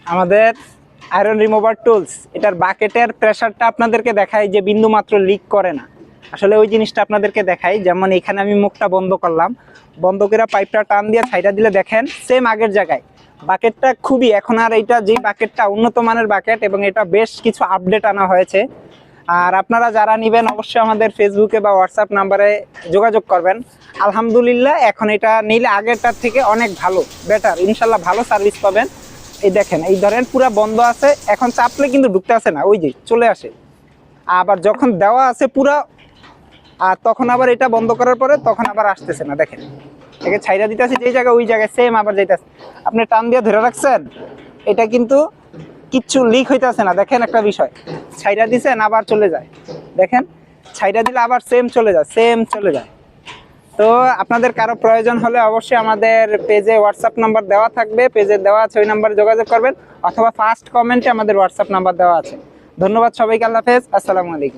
আমাদের iron remover tools, এটার বাকেটের প্রেসারটা আপনাদেরকে দেখাই যে বিন্দু মাত্র লিক করে না। আসলে ওই জিনিসটা আপনাদেরকে দেখাই, যেমন এখানে আমি মুখটা বন্ধ করলাম, বন্ধ করে পাইপটা টান দিয়ে ছাইড়া দিলে দেখেন সেম আগের জায়গায়। বাকেটটা খুবই, এখন আর এইটা যে বাকেটটা উন্নত মানের বাকেট এবং এটা বেশ কিছু আপডেট আনা হয়েছে। আর আপনারা যারা নেবেন অবশ্যই আমাদের ফেসবুকে বা হোয়াটসঅ্যাপ নাম্বারে যোগাযোগ করবেন। আলহামদুলিল্লাহ এখন এটা নিলে আগেরটার থেকে অনেক ভালো, বেটার, ইনশাল্লাহ ভালো সার্ভিস পাবেন। এই দেখেন, এই ধরেন পুরো বন্ধ আছে, এখন চাপলে কিন্তু ঢুকতে আসে না, ওই যে চলে আসে। আবার যখন দেওয়া আছে পুরা, আর তখন আবার এটা বন্ধ করার পরে তখন আবার আসতেছে না। দেখেন একে ছাইরা দিতে আছে যে জায়গায়, ওই জায়গায় সেম আবার যাইতেছে। আপনি টান দিয়ে ধরে রাখছেন, এটা কিন্তু কিচ্ছু লিক হইতেছে না। দেখেন একটা বিষয়, ছাইরা দিছেন আবার চলে যায়, দেখেন ছাইরা দিলে আবার সেম চলে যায়, সেম চলে যায়। তো আপনাদের কারো প্রয়োজন হলে অবশ্যই আমাদের পেজে হোয়াটসঅ্যাপ নাম্বার দেওয়া থাকবে, পেজে দেওয়া আছে, ওই নাম্বারে যোগাযোগ করবেন, অথবা ফার্স্ট কমেন্টে আমাদের হোয়াটসঅ্যাপ নাম্বার দেওয়া আছে। ধন্যবাদ সবাইকে, আল্লাহ হাফেজ, আসসালামু আলাইকুম।